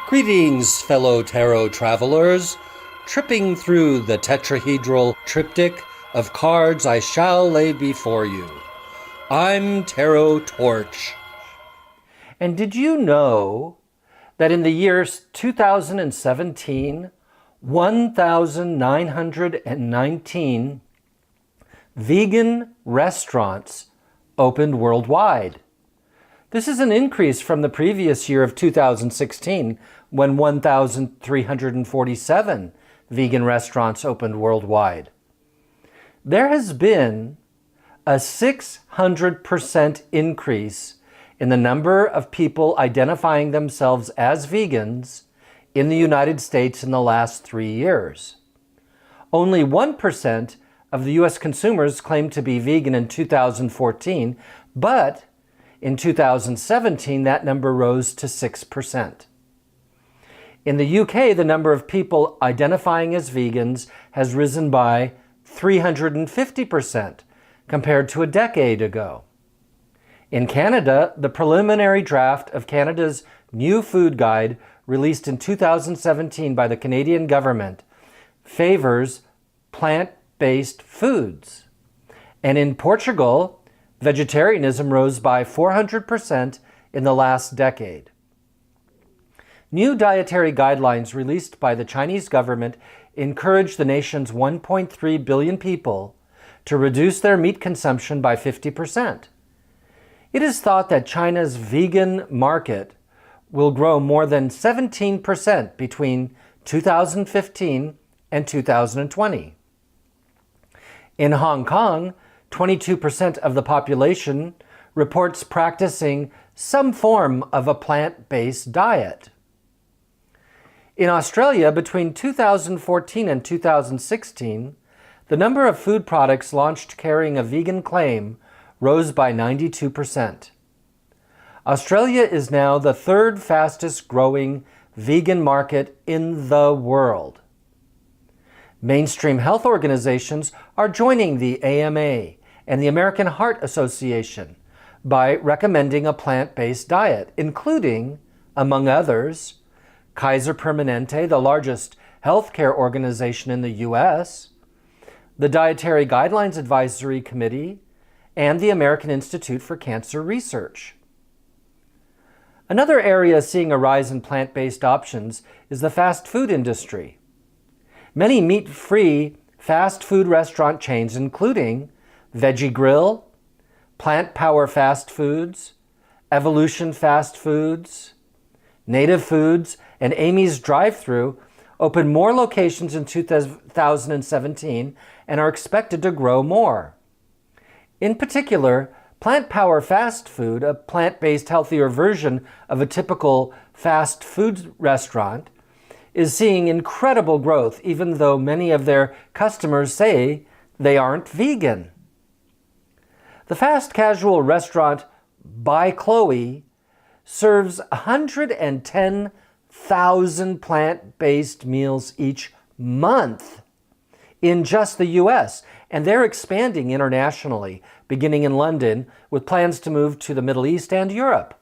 Greetings, fellow tarot travelers, tripping through the tetrahedral triptych of cards I shall lay before you. I'm Tarot Torch. And did you know that in the year 2017, 1,919 vegan restaurants opened worldwide? This is an increase from the previous year of 2016, when 1,347 vegan restaurants opened worldwide. There has been a 600% increase in the number of people identifying themselves as vegans in the United States in the last 3 years. Only 1% of the US consumers claimed to be vegan in 2014, but in 2017, that number rose to 6%. In the UK, the number of people identifying as vegans has risen by 350% compared to a decade ago. In Canada, the preliminary draft of Canada's new food guide, released in 2017 by the Canadian government, favors plant-based foods. And in Portugal, vegetarianism rose by 400% in the last decade. New dietary guidelines released by the Chinese government encourage the nation's 1.3 billion people to reduce their meat consumption by 50%. It is thought that China's vegan market will grow more than 17% between 2015 and 2020. In Hong Kong, 22% of the population reports practicing some form of a plant-based diet. In Australia, between 2014 and 2016, the number of food products launched carrying a vegan claim rose by 92%. Australia is now the third fastest growing vegan market in the world. Mainstream health organizations are joining the AMA and the American Heart Association by recommending a plant-based diet, including, among others, Kaiser Permanente, the largest healthcare organization in the US, the Dietary Guidelines Advisory Committee, and the American Institute for Cancer Research. Another area seeing a rise in plant-based options is the fast food industry. Many meat-free fast food restaurant chains, including Veggie Grill, Plant Power Fast Foods, Evolution Fast Foods, Native Foods, and Amy's Drive-Thru, opened more locations in 2017 and are expected to grow more. In particular, Plant Power Fast Food, a plant-based healthier version of a typical fast food restaurant, is seeing incredible growth, even though many of their customers say they aren't vegan. The fast casual restaurant By Chloe serves 110,000 plant-based meals each month in just the US, and they're expanding internationally, beginning in London, with plans to move to the Middle East and Europe.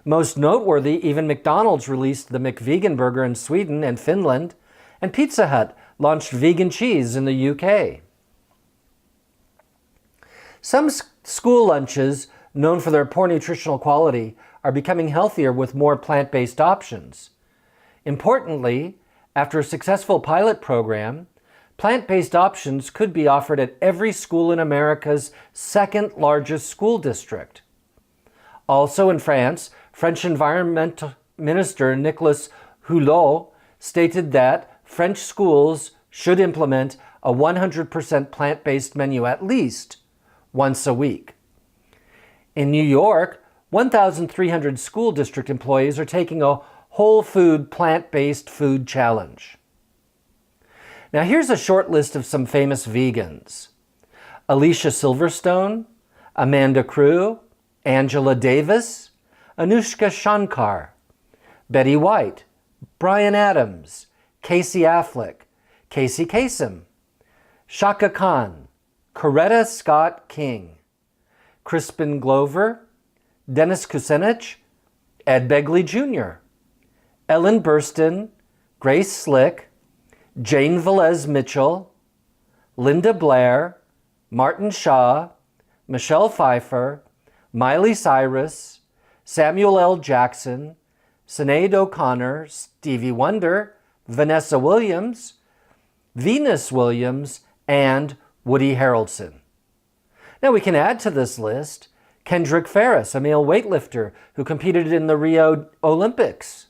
Most noteworthy, even McDonald's released the McVegan burger in Sweden and Finland, and Pizza Hut launched vegan cheese in the UK. Some school lunches, known for their poor nutritional quality, are becoming healthier with more plant-based options. Importantly, after a successful pilot program, plant-based options could be offered at every school in America's second largest school district. Also in France, French Environment Minister Nicolas Hulot stated that French schools should implement a 100% plant-based menu at least once a week. In New York, 1,300 school district employees are taking a whole food plant-based food challenge. Now here's a short list of some famous vegans: Alicia Silverstone, Amanda Crew, Angela Davis, Anushka Shankar, Betty White, Bryan Adams, Casey Affleck, Casey Kasem, Shaka Khan, Coretta Scott King, Crispin Glover, Dennis Kucinich, Ed Begley Jr., Ellen Burstyn, Grace Slick, Jane Velez Mitchell, Linda Blair, Martin Shaw, Michelle Pfeiffer, Miley Cyrus, Samuel L. Jackson, Sinead O'Connor, Stevie Wonder, Vanessa Williams, Venus Williams, and Woody Harrelson. Now we can add to this list Kendrick Ferris, a male weightlifter who competed in the Rio Olympics.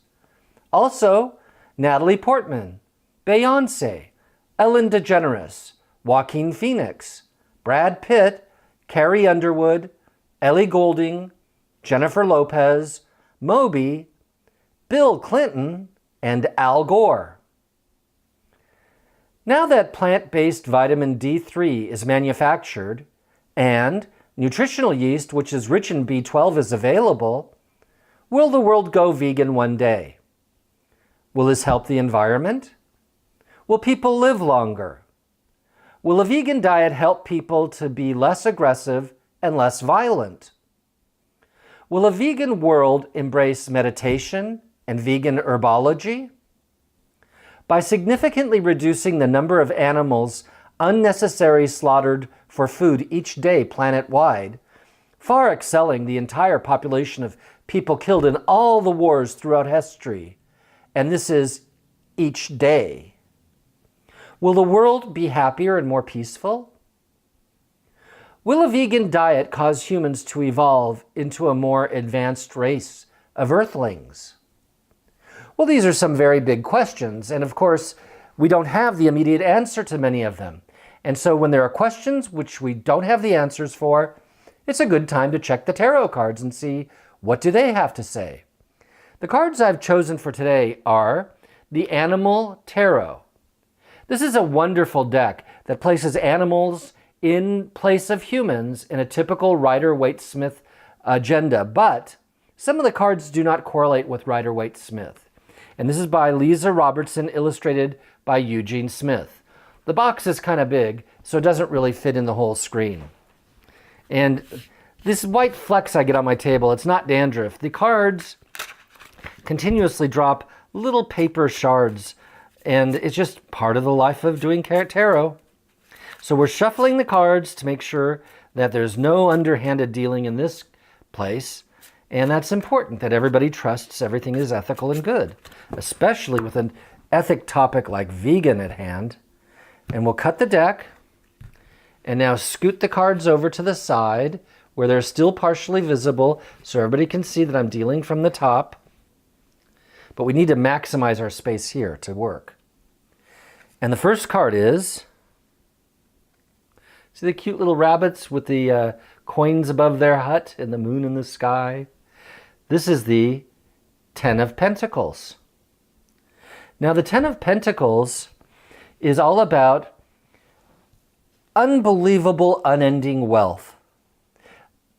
Also, Natalie Portman, Beyoncé, Ellen DeGeneres, Joaquin Phoenix, Brad Pitt, Carrie Underwood, Ellie Goulding, Jennifer Lopez, Moby, Bill Clinton, and Al Gore. Now that plant-based vitamin D3 is manufactured and nutritional yeast, which is rich in B12, is available, will the world go vegan one day? Will this help the environment? Will people live longer? Will a vegan diet help people to be less aggressive and less violent? Will a vegan world embrace meditation and vegan herbology? By significantly reducing the number of animals unnecessarily slaughtered for food each day planet-wide, far excelling the entire population of people killed in all the wars throughout history, and this is each day. Will the world be happier and more peaceful? Will a vegan diet cause humans to evolve into a more advanced race of Earthlings? Well, these are some very big questions, and of course, we don't have the immediate answer to many of them. And so when there are questions which we don't have the answers for, it's a good time to check the tarot cards and see what do they have to say. The cards I've chosen for today are the Animal Tarot. This is a wonderful deck that places animals in place of humans in a typical Rider-Waite-Smith agenda, but some of the cards do not correlate with Rider-Waite-Smith. And this is by Lisa Robertson, illustrated by Eugene Smith. The box is kind of big, so it doesn't really fit in the whole screen. And this white flecks I get on my table, it's not dandruff. The cards continuously drop little paper shards, and it's just part of the life of doing tarot. So we're shuffling the cards to make sure that there's no underhanded dealing in this place. And that's important, that everybody trusts everything is ethical and good, especially with an ethic topic like vegan at hand. And we'll cut the deck and now scoot the cards over to the side where they're still partially visible so everybody can see that I'm dealing from the top. But we need to maximize our space here to work. And the first card is, see the cute little rabbits with the coins above their hut and the moon in the sky? This is the Ten of Pentacles. Now the Ten of Pentacles is all about unbelievable, unending wealth.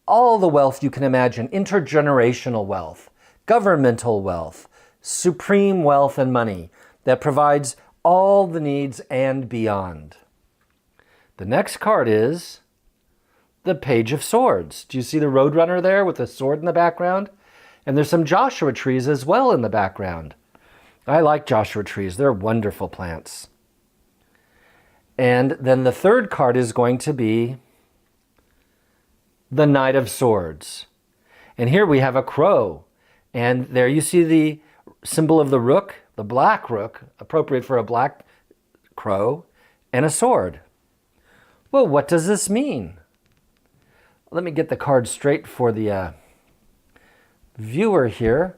All the wealth you can imagine, intergenerational wealth, governmental wealth, supreme wealth and money that provides all the needs and beyond. The next card is the Page of Swords. Do you see the Roadrunner there with the sword in the background? And there's some Joshua trees as well in the background. I like Joshua trees. They're wonderful plants. And then the third card is going to be the Knight of Swords. And here we have a crow. And there you see the symbol of the rook, the black rook, appropriate for a black crow, and a sword. Well, what does this mean? Let me get the card straight for the viewer here.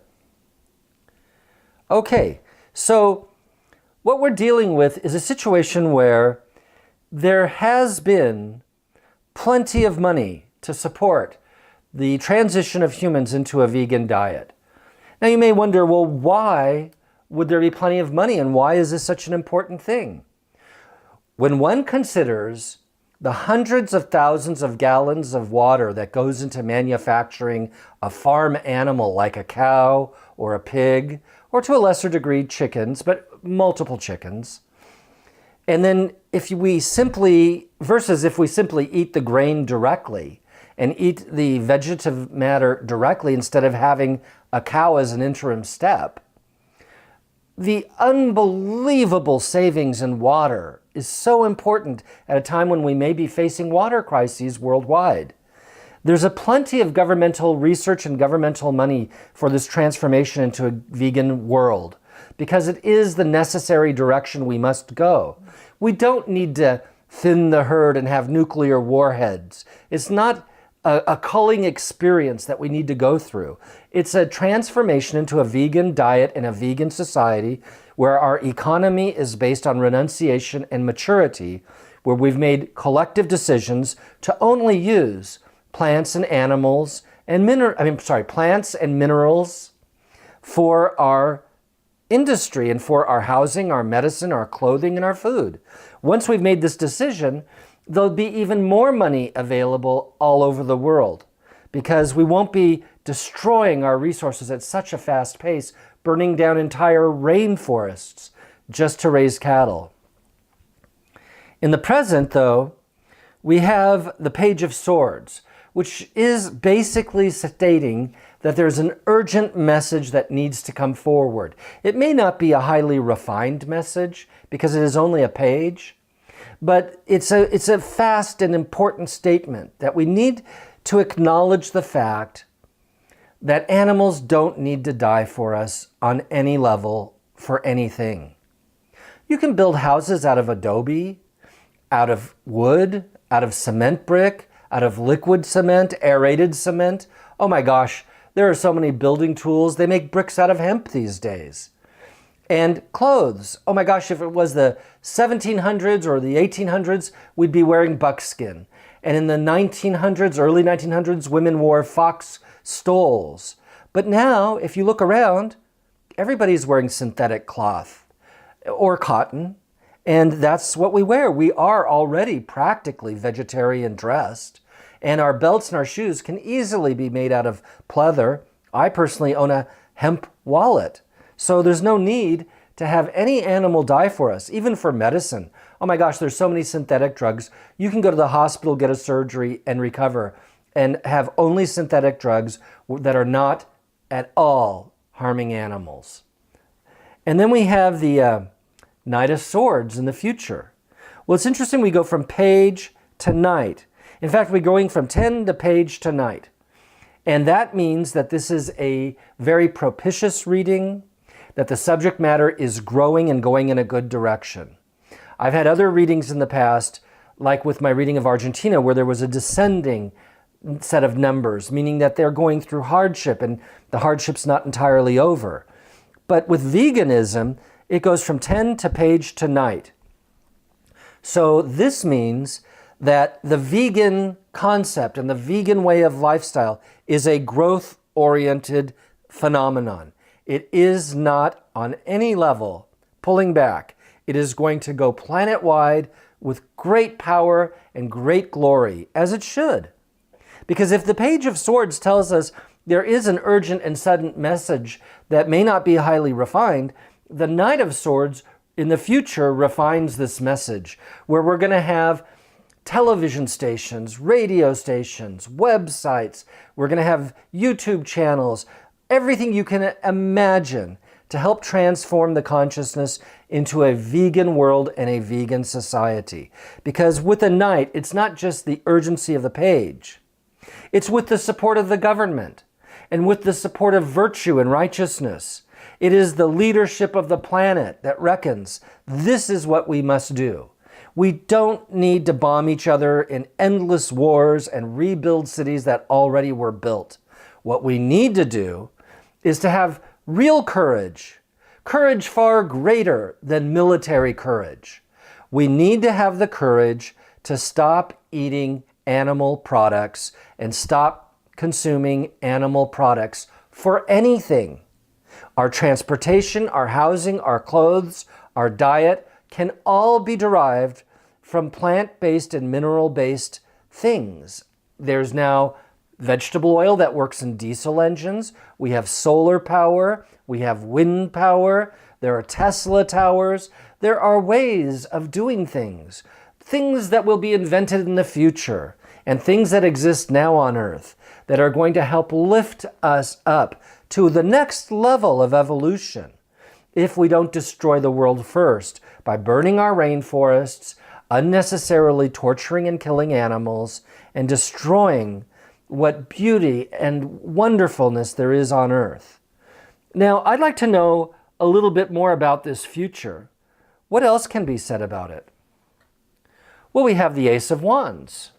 Okay, so what we're dealing with is a situation where there has been plenty of money to support the transition of humans into a vegan diet. Now you may wonder, well, why would there be plenty of money and why is this such an important thing? When one considers the hundreds of thousands of gallons of water that goes into manufacturing a farm animal like a cow or a pig, or to a lesser degree chickens, but multiple chickens. And then if we simply eat the grain directly and eat the vegetative matter directly instead of having a cow as an interim step, The unbelievable savings in water is so important at a time when we may be facing water crises worldwide. There's a plenty of governmental research and governmental money for this transformation into a vegan world, because it is the necessary direction we must go. We don't need to thin the herd and have nuclear warheads. It's not a culling experience that we need to go through. It's a transformation into a vegan diet and a vegan society where our economy is based on renunciation and maturity, where we've made collective decisions to only use plants and animals and plants and minerals for our industry and for our housing, our medicine, our clothing, and our food. Once we've made this decision, there'll be even more money available all over the world, because we won't be destroying our resources at such a fast pace, burning down entire rainforests just to raise cattle. In the present, though, we have the Page of Swords, which is basically stating that there's an urgent message that needs to come forward. It may not be a highly refined message because it is only a page, but it's a fast and important statement that we need to acknowledge the fact that animals don't need to die for us on any level for anything. You can build houses out of adobe, out of wood, out of cement brick, out of liquid cement, aerated cement. Oh my gosh, there are so many building tools. They make bricks out of hemp these days. And clothes. Oh my gosh, if it was the 1700s or the 1800s, we'd be wearing buckskin. And in the 1900s, early 1900s, women wore fox stoles. But now, if you look around, everybody's wearing synthetic cloth or cotton. And that's what we wear. We are already practically vegetarian dressed. And our belts and our shoes can easily be made out of pleather. I personally own a hemp wallet. So there's no need to have any animal die for us, even for medicine. Oh my gosh, there's so many synthetic drugs. You can go to the hospital, get a surgery, and recover, and have only synthetic drugs that are not at all harming animals. And then we have the Knight of Swords in the future. Well, it's interesting we go from page to knight. In fact, we're going from 10 to page to knight. And that means that this is a very propitious reading, that the subject matter is growing and going in a good direction. I've had other readings in the past, like with my reading of Argentina, where there was a descending set of numbers, meaning that they're going through hardship and the hardship's not entirely over. But with veganism, it goes from 10 to page to knight. So this means that the vegan concept and the vegan way of lifestyle is a growth-oriented phenomenon. It is not on any level pulling back. It is going to go planet-wide with great power and great glory, as it should. Because if the Page of Swords tells us there is an urgent and sudden message that may not be highly refined, the Knight of Swords in the future refines this message, where we're going to have television stations, radio stations, websites. We're going to have YouTube channels, everything you can imagine to help transform the consciousness into a vegan world and a vegan society. Because with the Knight, it's not just the urgency of the page. It's with the support of the government and with the support of virtue and righteousness. It is the leadership of the planet that reckons this is what we must do. We don't need to bomb each other in endless wars and rebuild cities that already were built. What we need to do is to have real courage, courage far greater than military courage. We need to have the courage to stop eating animal products and stop consuming animal products for anything. Our transportation, our housing, our clothes, our diet can all be derived from plant-based and mineral-based things. There's now vegetable oil that works in diesel engines. We have solar power. We have wind power. There are Tesla towers. There are ways of doing things that will be invented in the future, and things that exist now on Earth that are going to help lift us up to the next level of evolution. if we don't destroy the world first by burning our rainforests, unnecessarily torturing and killing animals, and destroying what beauty and wonderfulness there is on earth. Now, I'd like to know a little bit more about this future. What else can be said about it? Well, we have the Ace of Wands.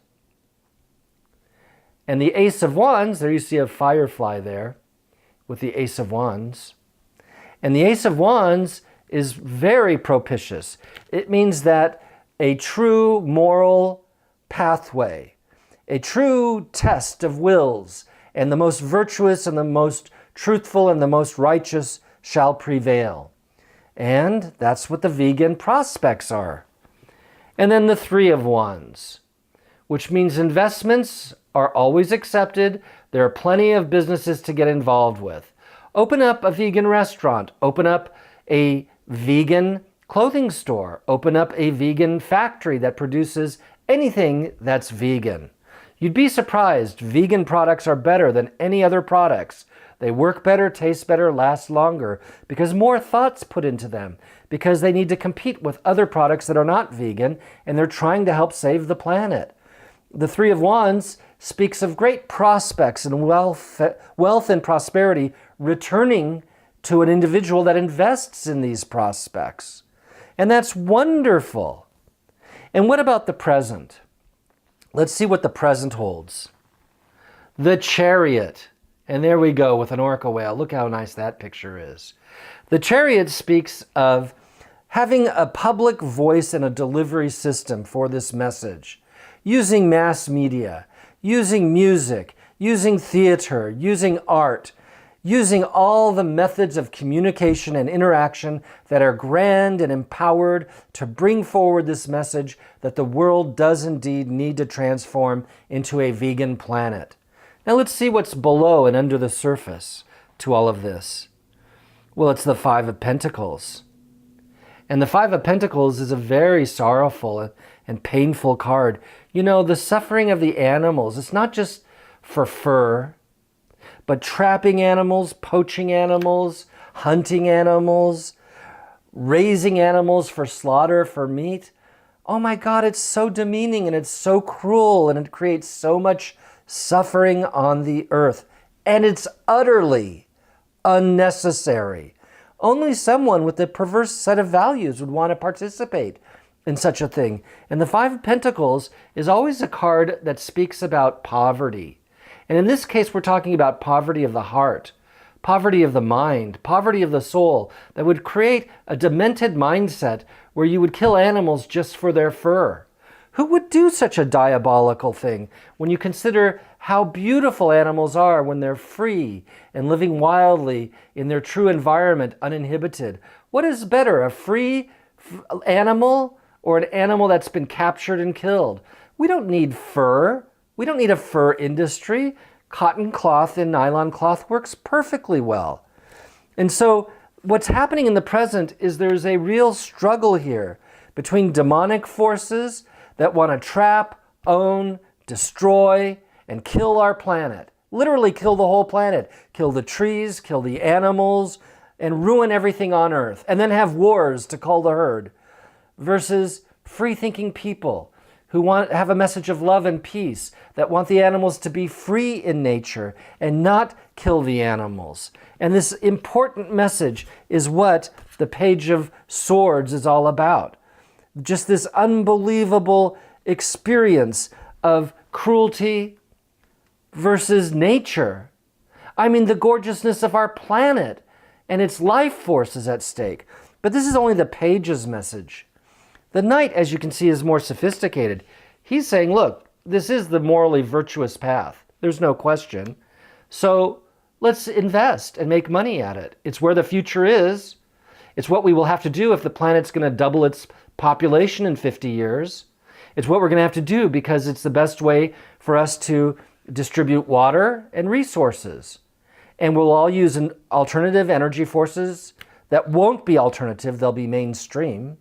And the Ace of Wands, there you see a firefly there with the Ace of Wands. And the Ace of Wands is very propitious. It means that a true moral pathway, a true test of wills, and the most virtuous and the most truthful and the most righteous shall prevail. And that's what the vegan prospects are. And then the Three of Wands, which means investments are always accepted. There are plenty of businesses to get involved with. Open up a vegan restaurant. Open up a vegan clothing store. Open up a vegan factory that produces anything that's vegan. You'd be surprised. Vegan products are better than any other products. They work better, taste better, last longer, because more thought's put into them, because they need to compete with other products that are not vegan, and they're trying to help save the planet. The Three of Wands speaks of great prospects and wealth and prosperity returning to an individual that invests in these prospects. And that's wonderful. And what about the present? Let's see what the present holds. The Chariot. And there we go with an orca whale. Look how nice that picture is. The Chariot speaks of having a public voice and a delivery system for this message, using mass media, using music, using theater, using art, using all the methods of communication and interaction that are grand and empowered to bring forward this message that the world does indeed need to transform into a vegan planet. Now let's see what's below and under the surface to all of this. Well, it's the Five of Pentacles. And the Five of Pentacles is a very sorrowful and painful card. You know, the suffering of the animals, it's not just for fur, but trapping animals, poaching animals, hunting animals, raising animals for slaughter, for meat. Oh my God, it's so demeaning and it's so cruel and it creates so much suffering on the earth. And it's utterly unnecessary. Only someone with a perverse set of values would want to participate in such a thing. And the Five of Pentacles is always a card that speaks about poverty. And in this case, we're talking about poverty of the heart, poverty of the mind, poverty of the soul, that would create a demented mindset where you would kill animals just for their fur. Who would do such a diabolical thing when you consider how beautiful animals are when they're free and living wildly in their true environment, uninhibited? What is better, a free animal or an animal that's been captured and killed? We don't need fur. We don't need a fur industry. Cotton cloth and nylon cloth works perfectly well. And so what's happening in the present is there's a real struggle here between demonic forces that want to trap, own, destroy, and kill our planet. Literally kill the whole planet. Kill the trees, kill the animals, and ruin everything on earth. And then have wars to cull the herd. Versus free-thinking people who have a message of love and peace, that want the animals to be free in nature and not kill the animals. And this important message is what the Page of Swords is all about. Just this unbelievable experience of cruelty versus nature. I mean, the gorgeousness of our planet and its life force is at stake. But this is only the Page's message. The Knight, as you can see, is more sophisticated. He's saying, look, this is the morally virtuous path. There's no question. So let's invest and make money at it. It's where the future is. It's what we will have to do if the planet's going to double its population in 50 years. It's what we're going to have to do because it's the best way for us to distribute water and resources. And we'll all use an alternative energy forces that won't be alternative, they'll be mainstream.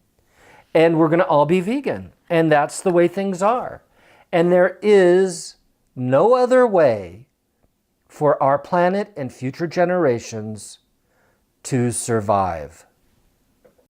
And we're going to all be vegan. And that's the way things are. And there is no other way for our planet and future generations to survive.